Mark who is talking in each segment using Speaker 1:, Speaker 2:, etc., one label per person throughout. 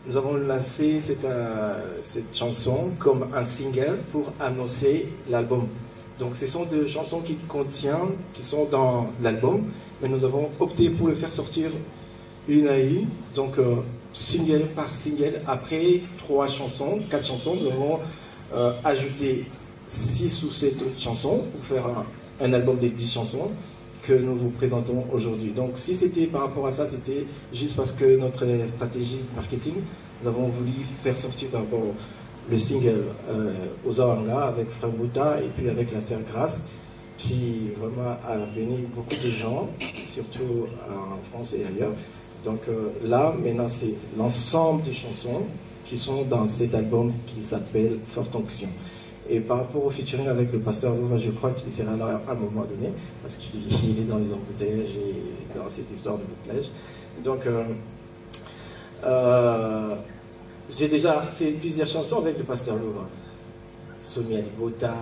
Speaker 1: nous avons lancé cette chanson comme un single pour annoncer l'album. Donc ce sont des chansons qui sont dans l'album, mais nous avons opté pour le faire sortir une à une, donc single par single. Après 4 chansons, nous avons ajouté 6 ou 7 autres chansons pour faire un album de 10 chansons que nous vous présentons aujourd'hui. Donc si c'était par rapport à ça, c'était juste parce que notre stratégie marketing, nous avons voulu faire sortir d'abord le single aux Oranga avec Frère Bouta et puis avec la Sœur Grâce qui vraiment a béni beaucoup de gens, surtout en France et ailleurs. Donc là, maintenant, c'est l'ensemble des chansons qui sont dans cet album qui s'appelle Forte Onction. Et par rapport au featuring avec le pasteur Louva, je crois qu'il sera là à un moment donné, parce qu'il est dans les embouteillages et dans cette histoire de bouclage. Donc, j'ai déjà fait plusieurs chansons avec le pasteur Louva. Somi Alibota,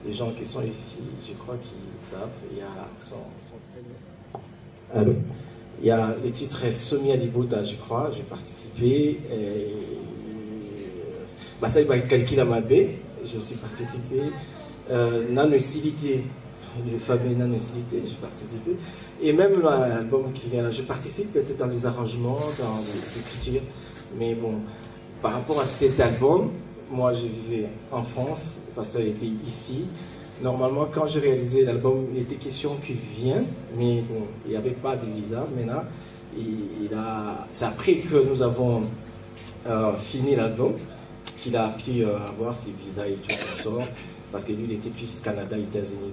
Speaker 1: les gens qui sont ici, je crois qu'ils savent, il y a son prénom. Allô? Il y a le titre Somi Alibota, je crois, j'ai participé. Bassaï Kalkila Mabé, j'ai aussi participé. Nanocilité, le fameux Nanocilité, j'ai participé. Et même l'album qui vient là, je participe peut-être dans les arrangements, dans les écritures. Mais bon, par rapport à cet album, moi je vivais en France, le pasteur était ici. Normalement, quand j'ai réalisé l'album, il était question qu'il vienne, mais bon, il n'y avait pas de visa. Maintenant, c'est après que nous avons fini l'album qu'il a pu avoir ses visas et tout ça, parce que lui, il était plus Canada, États-Unis.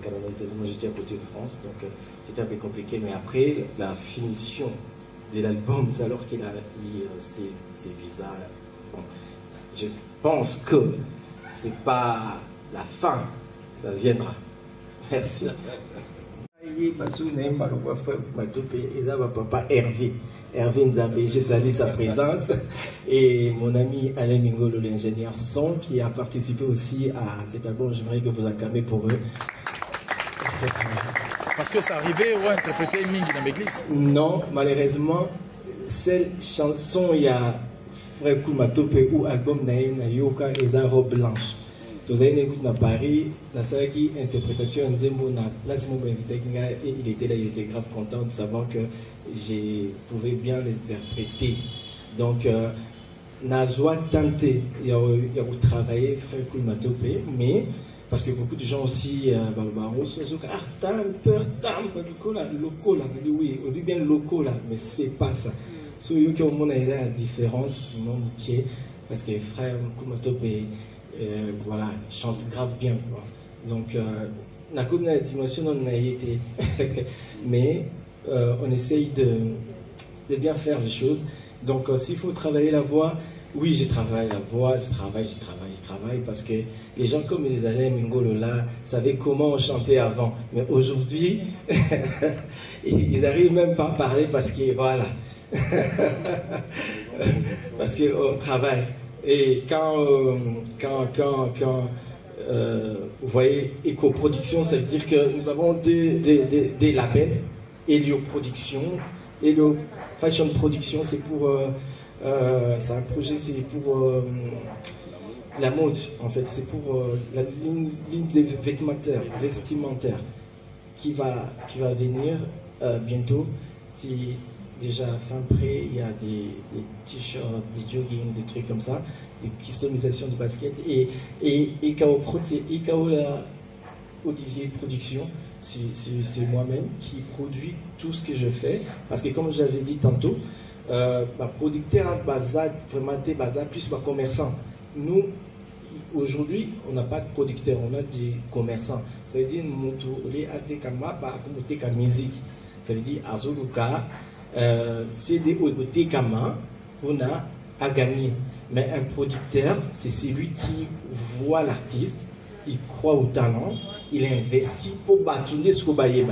Speaker 1: Moi, j'étais à côté de France, donc c'était un peu compliqué. Mais après la finition de l'album, c'est alors qu'il a eu ses visas. Bon, je pense que c'est pas la fin, ça viendra. Merci. Papa Hervé. Hervé Nzabé, je salue sa présence. Et mon ami Alain Mingolo, l'ingénieur son, qui a participé aussi à cet album. J'aimerais que vous acclamez pour eux.
Speaker 2: Parce que ça arrivait ou interpréter Mingi dans l'église?
Speaker 1: Non, malheureusement, cette chanson, il y a Frère Koumatope ou album na Yoka et sa robe blanche. Vous avez une écoute dans Paris, dans cette interprétation, là c'est mon invité et il était là, il était grave content de savoir que je pouvais bien l'interpréter. Donc, Nazwa tenté, il y a travaillé Frère Koumatope, mais parce que beaucoup de gens aussi, oui, on dit bien locaux là, mais c'est pas ça. Si on a la différence, sinon nickel, parce que Frère Koumatope, voilà, chante grave bien, quoi. Donc, la dimension on a été, mais on essaye de bien faire les choses. Donc, s'il faut travailler la voix, oui, je travaille la voix, je travaille, parce que les gens comme les Alain Mingolo là savaient comment on chantait avant. Mais aujourd'hui, ils n'arrivent même pas à parler parce que, voilà, parce qu'on travaille. Et quand vous voyez éco-production, ça veut dire que nous avons des labels, Helio Production, Helio Fashion Production, c'est pour... c'est un projet, c'est pour la mode, en fait, c'est pour la ligne de vestimentaire qui va venir bientôt. C'est déjà fin prêt, il y a des t-shirts, des jogging, des trucs comme ça, des customisations de basket. Et IKO Prod, c'est IKO Olivier Production, c'est moi-même qui produit tout ce que je fais. Parce que comme j'avais dit tantôt, ma producteur bazar, vraiment des bazar, plus ma commerçant. Nous, aujourd'hui, on n'a pas de producteur, on a des commerçants. Ça veut dire musique. Ça veut dire Azuluka, c'est des Kama, on a à gagner. Mais un producteur, c'est celui qui voit l'artiste, il croit au talent, il investit pour bâtonner ce qu'on baille.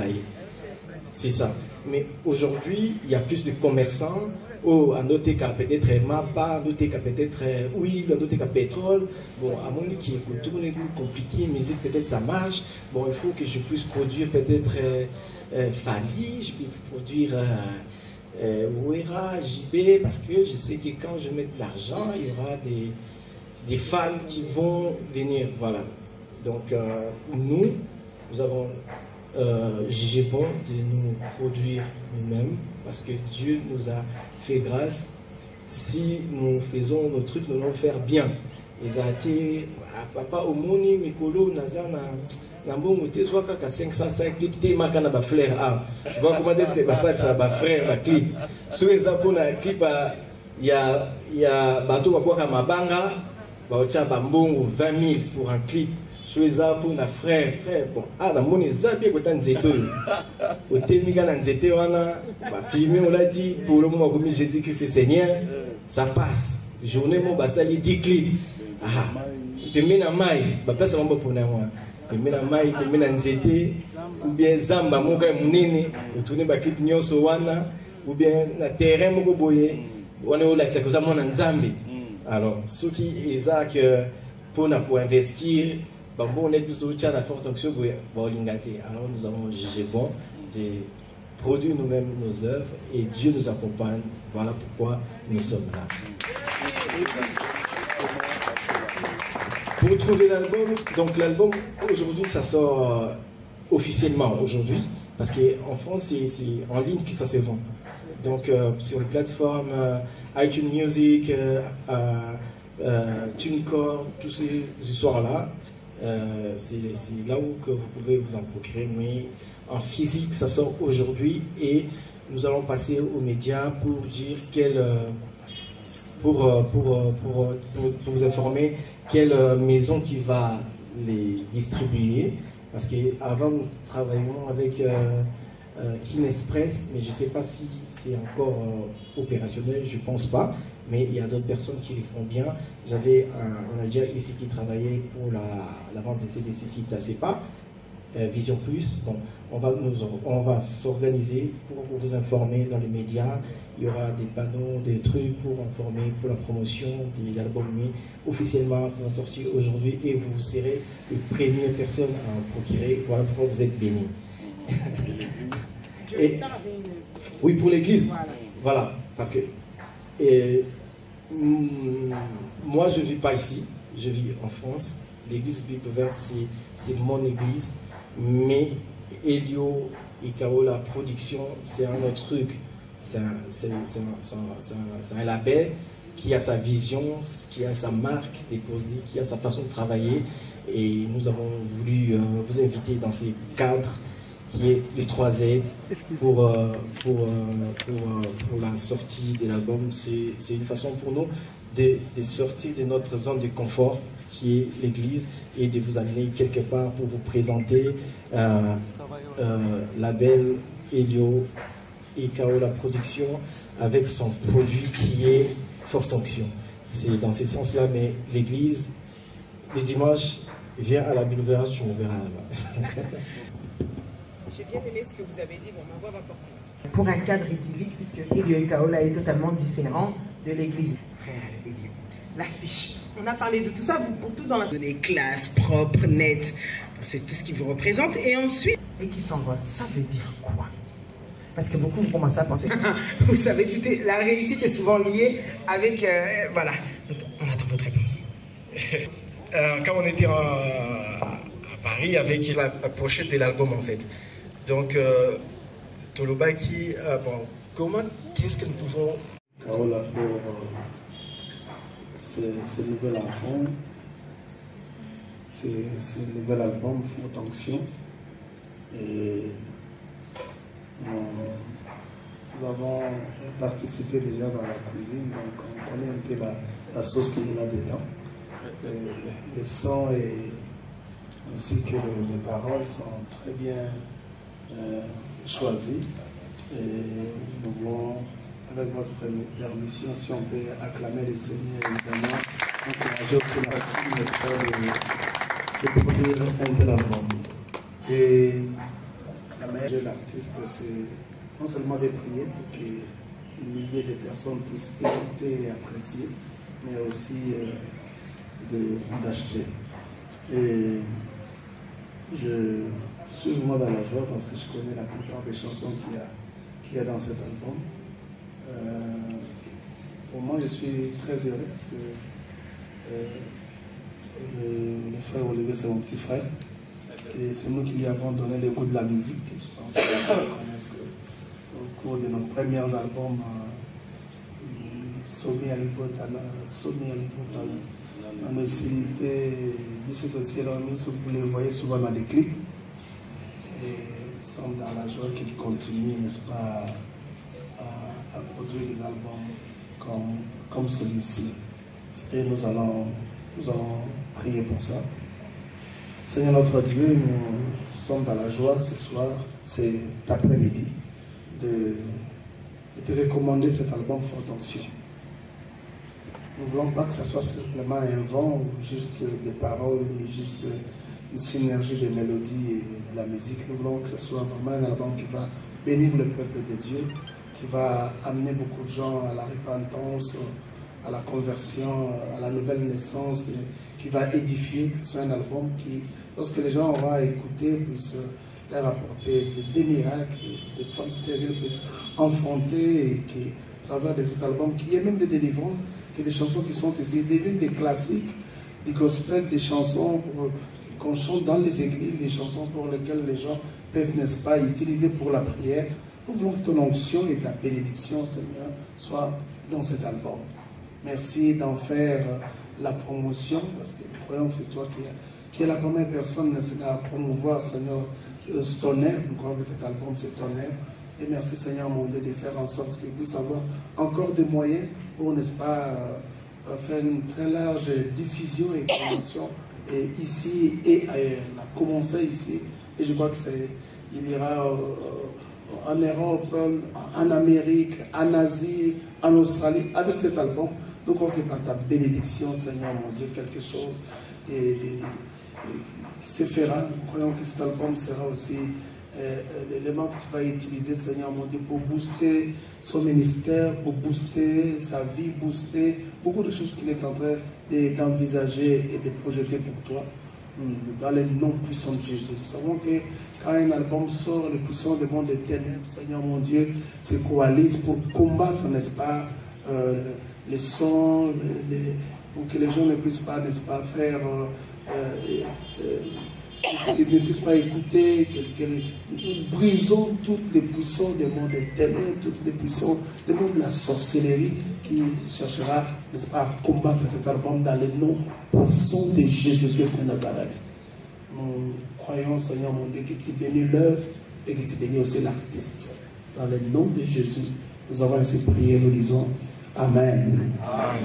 Speaker 1: C'est ça. Mais aujourd'hui, il y a plus de commerçants. Oh, à noter qu'à peut-être MAPA, à noter qu'à peut-être huile, à noter qu'à pétrole. Bon, à mon avis, qui est tout le monde compliqué, mais peut-être ça marche. Bon, il faut que je puisse produire peut-être Fali, je peux produire Ouera, JB, parce que je sais que quand je mets de l'argent, il y aura des fans qui vont venir. Voilà. Donc, nous avons jugé bon de nous produire nous-mêmes, parce que Dieu nous a fait grâce. Si nous faisons nos trucs, nous allons faire bien. Ils ont été, papa, au moni, Mikolo, Nazana. Nambongo te soit qu'à 505 clips te makana ba frère ah tu vois comment est-ce que ça ba frère ba clip sur les apos na clip il y a bateau ba kwa mabanga ba ocha ba mbongo 20 000 pour un clip sur les apos na frère bon ah na moni zabi ko tan zeto o te mika na nzete wana ba filmer on l'a dit pour le moment comme Jésus Christ Seigneur ça passe journée mon ba sali 10 clips ah pembe na mai ba pesa mambo pour na moi pemena mai pemena nzete ou bien zamba moko ya munene otourner ba clip nyonso wana ou bien na terrain moko boye wana olakisa koza mona nzambe alors ceux qui ezak pour investir bon on est plutôt tcha na forte onction boye bolingate alors nous avons jugé bon de produire nous-mêmes nos œuvres et Dieu nous accompagne. Voilà pourquoi nous sommes là. Pour trouver l'album, donc l'album aujourd'hui ça sort officiellement aujourd'hui parce qu'en France c'est en ligne que ça se vend. Donc sur les plateformes iTunes Music, TuneCore, tous ces histoires-là, c'est là où que vous pouvez vous en procurer. Mais en physique ça sort aujourd'hui et nous allons passer aux médias pour dire pour vous informer quelle maison qui va les distribuer, parce qu'avant nous travaillions avec Kinexpress, mais je ne sais pas si c'est encore opérationnel, je ne pense pas, mais il y a d'autres personnes qui le font bien. J'avais un Algérien ici qui travaillait pour la vente des CD sites à CEPA, Vision Plus. Bon, on va s'organiser pour vous informer dans les médias. Il y aura des panneaux, des trucs pour informer pour la promotion de l'album. Mais officiellement, ça va sortir aujourd'hui et vous serez les premières personnes à en procurer. Voilà pourquoi vous êtes bénis. Et, oui, pour l'église. Voilà, parce que moi, je ne vis pas ici, je vis en France. L'église Bible ouverte, c'est mon église. Mais Elio et Kao, la production, c'est un autre truc. C'est un label qui a sa vision, qui a sa marque déposée, qui a sa façon de travailler. Et nous avons voulu vous inviter dans ces cadres qui est les 3Z pour la sortie de l'album. C'est une façon pour nous de sortir de notre zone de confort qui est l'église et de vous amener quelque part pour vous présenter label Elio et Kao la production avec son produit qui est Forte Onction. C'est dans ce sens-là, mais l'église, le dimanche, viens à la Bible ouverte, tu me verras là-bas.
Speaker 3: J'ai bien aimé ce que vous avez dit, bon, ma voix va porter.
Speaker 4: Pour un cadre idyllique, puisque Elio et Kaola est totalement différent de l'église. Frère Elio, l'affiche. On a parlé de tout ça, pour tout dans la... Des classes propres, nettes, c'est tout ce qui vous représente. Et ensuite... Et qui s'envole, ça veut dire quoi? Parce que beaucoup vont commencer à penser... Vous savez, la réussite est souvent liée avec... voilà. Donc, on attend votre réponse.
Speaker 1: Quand on était à Paris avec la pochette de l'album en fait. Donc, Tolobaki, bon, comment est-ce que nous pouvons...
Speaker 5: Kaola pour ce nouvel enfant, ce nouvel album Forte Onction. Et nous avons participé déjà dans la cuisine, donc on connaît un peu la sauce qu'il y a dedans. Les sons ainsi que les paroles sont très bien choisies. Et nous voulons, avec votre permission, si on peut acclamer les Seigneurs, évidemment, encourager aussi la de produire un tel album. Et la meilleure de l'artiste, c'est non seulement de prier pour que des milliers de personnes puissent écouter et apprécier, mais aussi d'acheter. Et je suis vraiment dans la joie parce que je connais la plupart des chansons qu'il y a dans cet album. Pour moi, je suis très heureux parce que le frère Olivier, c'est mon petit frère. Et c'est nous qui lui avons donné le goût de la musique. Je pense qu'au cours de nos premiers albums, Somi Alipotana, on a cité Bissot Thierry, vous les voyez souvent dans des clips. Et nous sommes dans la joie qu'il continue, n'est-ce pas, à produire des albums comme celui-ci. Et nous allons prier pour ça. Seigneur notre Dieu, nous sommes dans la joie ce soir, cet après-midi, de te recommander cet album Forte Onction. Nous ne voulons pas que ce soit simplement un vent ou juste des paroles, mais juste une synergie de mélodies et de la musique. Nous voulons que ce soit vraiment un album qui va bénir le peuple de Dieu, qui va amener beaucoup de gens à la repentance, à la conversion, à la nouvelle naissance, qui va édifier, que ce soit un album qui, lorsque les gens auront écouté, puisse leur apporter des miracles, des femmes stériles puissent enfanter, et qui, à travers de cet album, qu'il y ait même des délivrances, que les chansons qui sont ici deviennent des classiques, des gospels, des chansons qu'on chante dans les églises, des chansons pour lesquelles les gens peuvent, n'est-ce pas, utiliser pour la prière. Nous voulons que ton onction et ta bénédiction, Seigneur, soient dans cet album. Merci d'en faire la promotion, parce que nous croyons que c'est toi qui es la première personne, Seigneur, à promouvoir, Seigneur, ton œuvre. Nous croyons que cet album, c'est ton œuvre. Et merci, Seigneur, mon Dieu, de faire en sorte que nous puissions avoir encore des moyens pour, n'est-ce pas, faire une très large diffusion et promotion ici et ailleurs. On a commencé ici, et je crois qu'il ira en Europe, en Amérique, en Asie, en Australie, avec cet album. Nous croyons que par ta bénédiction, Seigneur, mon Dieu, quelque chose qui se fera. Nous croyons que cet album sera aussi l'élément que tu vas utiliser, Seigneur, mon Dieu, pour booster son ministère, pour booster sa vie, booster beaucoup de choses qu'il est en train d'envisager et de projeter pour toi, dans les noms puissants de Jésus. Nous savons que quand un album sort, les puissants du monde des ténèbres, Seigneur, mon Dieu, se coalisent pour combattre, n'est-ce pas, les sons, pour que les gens ne puissent pas, n'est-ce pas, faire... ils ne puissent pas écouter, nous brisons toutes les puissants du monde des ténèbres, toutes les puissants du monde de la sorcellerie qui cherchera, n'est-ce pas, à combattre cet album dans les noms puissants de Jésus-Christ de Nazareth. Nous croyons, Seigneur mon Dieu, que tu bénis l'œuvre et que tu bénis aussi l'artiste. Dans le nom de Jésus, nous avons ainsi prié, nous disons Amen.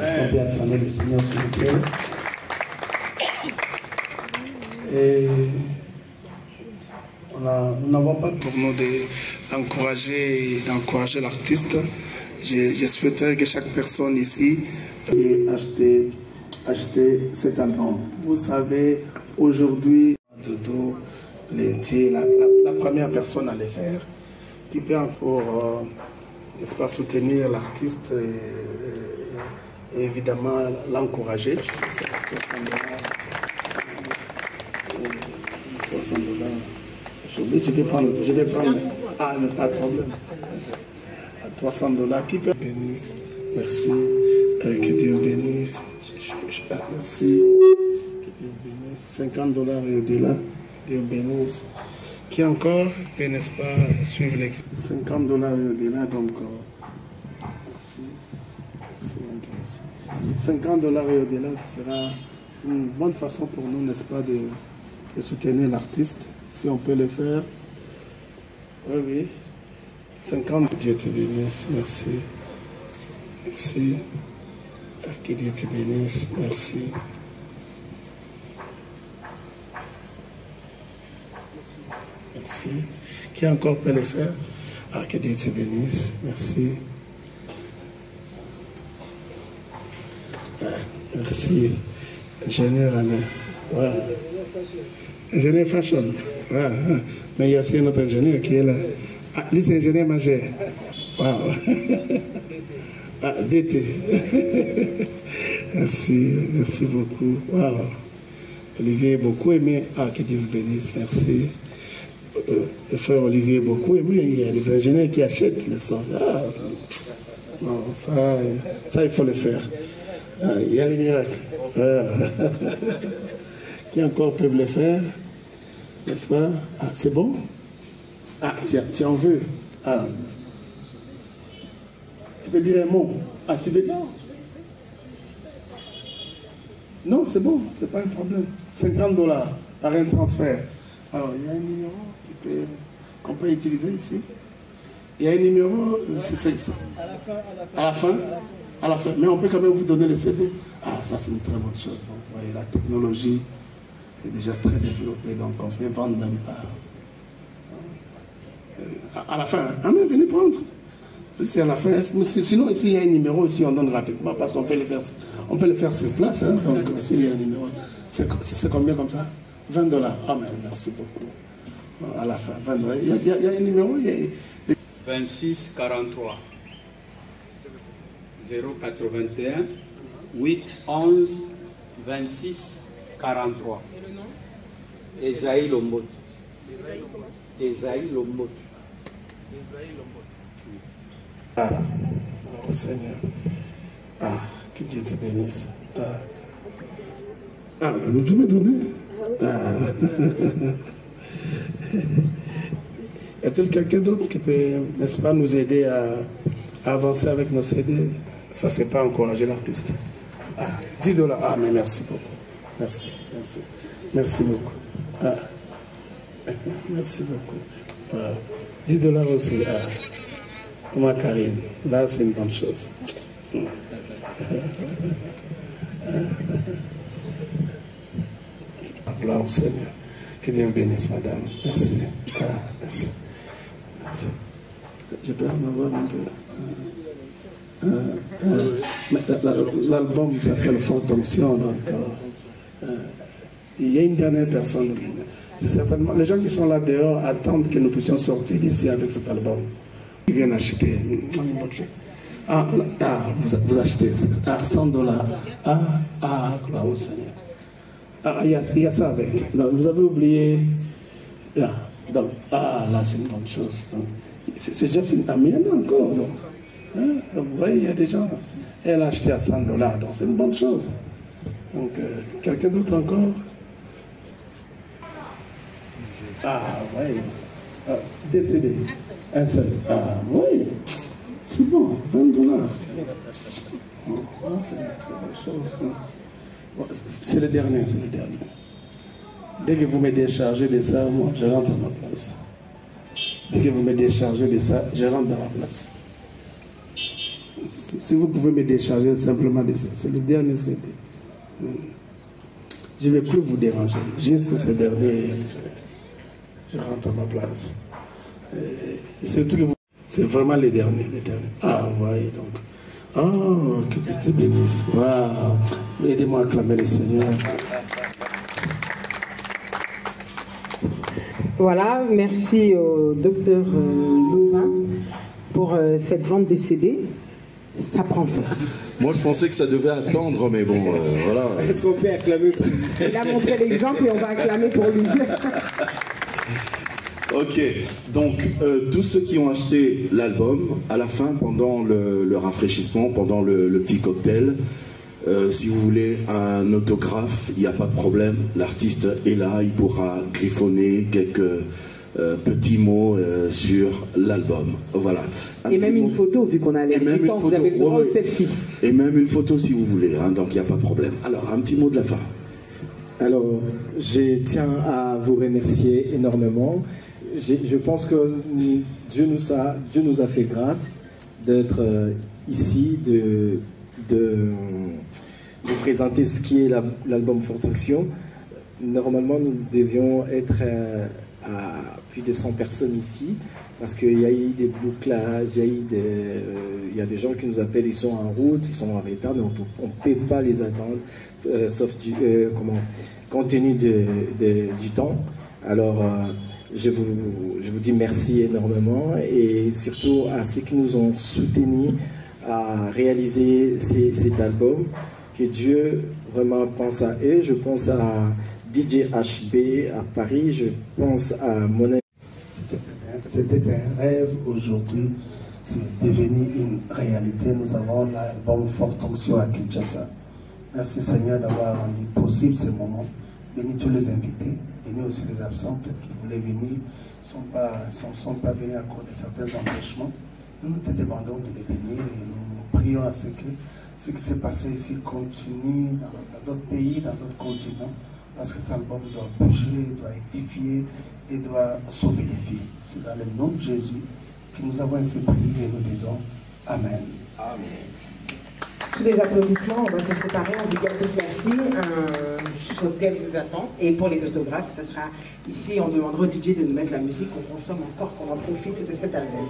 Speaker 5: Est-ce qu'on peut acclamer le Seigneur, s'il vous plaît? Et nous n'avons pas pour nous d'encourager l'artiste. Je souhaiterais que chaque personne ici ait acheté cet album. Vous savez, aujourd'hui, Doudou, la première personne à le faire, qui peut encore, n'est-ce pas, soutenir l'artiste et évidemment l'encourager. $300. Je vais prendre. Ah, mais pas de problème. $300. Qui peut bénisse? Merci. Que Dieu bénisse. Merci. Que Dieu bénisse. $50 et au-delà. Dieu bénisse. Qui encore peut, n'est-ce pas, suivre l'expérience? $50 et au-delà, donc. Merci. $50 et au-delà, ce sera une bonne façon pour nous, n'est-ce pas, de soutenir l'artiste, si on peut le faire. Oui, oui. 50. Dieu te bénisse, merci. Merci. Que Dieu te bénisse, merci. Merci. Qui encore peut le faire? Ah, que Dieu te bénisse, merci. Merci. Ingénieur Alain. Ouais. Ingénieur fashion. Ouais. Mais il y a aussi notre ingénieur qui est là. Ah, lui, c'est ingénieur majeur. Wow. Ah, DT. Merci. Merci beaucoup. Wow. Olivier est beaucoup aimé. Ah, que Dieu vous bénisse. Merci. Le frère Olivier est beaucoup aimé. Il y a des ingénieurs qui achètent le son. Ah. Non, ça, il faut le faire. Ah, il y a les miracles. Qui encore peuvent le faire? N'est-ce pas? Ah, c'est bon? Ah, tu en veux? Ah. Tu veux dire un mot? Ah, tu veux? Non, c'est bon, c'est pas un problème. $50 par un transfert. Alors, il y a un numéro qu'on peut utiliser ici. Il y a un numéro, à la fin. Mais on peut quand même vous donner le CD. Ah, ça c'est une très bonne chose. Donc, voyez, la technologie est déjà très développée, donc on peut vendre même pas. À la fin, ah mais venez prendre. C'est à la fin. Sinon, ici il y a un numéro, ici on donne rapidement parce qu'on peut le faire sur place. Hein, donc, s'il y a un numéro, c'est combien comme ça? $20. Ah mais merci beaucoup. À la fin, $20. Il y a un numéro,
Speaker 6: 26 43 081 8 11 26 43.
Speaker 3: Et le nom?
Speaker 6: Esaïe Lombot. Esaïe Lombot.
Speaker 5: Ah, oh Seigneur. Ah, que Dieu te bénisse. Ah, tu me donner. Ah. Y a-t-il quelqu'un d'autre qui peut, n'est-ce pas, nous aider à avancer avec nos CD? Ça, c'est pas encourager l'artiste. Ah, $10. Ah, mais merci beaucoup. Merci beaucoup. Ah. Merci beaucoup. Voilà. $10 aussi. Ah. Moi, Karine, là, c'est une bonne chose. Gloire au Seigneur. Que Dieu me bénisse, madame. Merci. Ah, merci. Je peux en avoir un peu. L'album s'appelle Forte Onction. Donc, il y a une dernière personne. C'est certainement les gens qui sont là dehors attendent que nous puissions sortir d'ici avec cet album. Ils viennent acheter. Vous achetez. Ah, $100. Ah, gloire au Seigneur. Ah, il y a ça avec. Non, vous avez oublié. Là, c'est une bonne chose. C'est déjà fini. Ah, mais il y en a encore. Donc, vous voyez, il y a des gens. Elle a acheté à $100, donc c'est une bonne chose. Donc, quelqu'un d'autre encore? Ah, oui. Décédé. Un seul. Ah, oui. C'est bon, $20. C'est une très bonne chose. C'est le dernier. Dès que vous me déchargez de ça, moi, je rentre à ma place. Dès que vous me déchargez de ça, je rentre dans ma place. Si vous pouvez me décharger simplement de ça, c'est le dernier CD. Je ne vais plus vous déranger. Juste ce dernier, je rentre à ma place. Surtout que c'est vraiment les derniers. Ah, oui, donc. Oh, que Dieu te bénisse. Waouh. Aidez-moi à acclamer le Seigneur.
Speaker 4: Voilà, merci au docteur Louvain pour cette vente des CD. Ça prend fin.
Speaker 7: Moi, je pensais que ça devait attendre, mais bon, voilà.
Speaker 4: Est-ce qu'on peut acclamer pour lui? Il a montré l'exemple et on va acclamer pour lui.
Speaker 7: Ok, donc tous ceux qui ont acheté l'album, à la fin, pendant le rafraîchissement, pendant le petit cocktail, si vous voulez un autographe, il n'y a pas de problème, l'artiste est là, il pourra griffonner quelques petits mots sur l'album. Voilà.
Speaker 4: Et même une photo, vu qu'on a l'air du temps, vous avez le droit au selfie.
Speaker 7: Et même une photo si vous voulez, hein, donc il n'y a pas de problème. Alors, un petit mot de la fin.
Speaker 1: Alors, je tiens à vous remercier énormément. Je pense que Dieu nous a fait grâce d'être ici, de présenter ce qui est l'album Forte Onction. Normalement, nous devions être à plus de 100 personnes ici, parce qu'il y a eu des bouclages, il y a des gens qui nous appellent, ils sont en route, ils sont en retard, mais on ne peut pas les attendre, sauf compte tenu du temps. Alors, je vous dis merci énormément, et surtout à ceux qui nous ont soutenus à réaliser cet album. Que Dieu vraiment pense à eux. Je pense à DJ HB à Paris, je pense à mon ami.
Speaker 5: C'était un rêve aujourd'hui c'est devenu une réalité. Nous avons l'album Forte Onction à Kinshasa. Merci Seigneur d'avoir rendu possible ce moment. Bénis tous les invités, bénis aussi les absents, peut-être qu'ils voulaient venir, ne sont pas venus à cause de certains empêchements. Nous te demandons de les bénir et nous prions à ce que ce qui s'est passé ici continue dans d'autres pays, dans d'autres continents, parce que cet album doit bouger, doit édifier et doit sauver les vies. C'est dans le nom de Jésus que nous avons ainsi prié et nous disons Amen.
Speaker 4: Amen. Sous les applaudissements, on va se séparer, on vous dit à tous merci. Un cocktail vous attend. Et pour les autographes, ce sera ici, on demandera au DJ de nous mettre la musique qu'on consomme encore, qu'on en profite de cet album.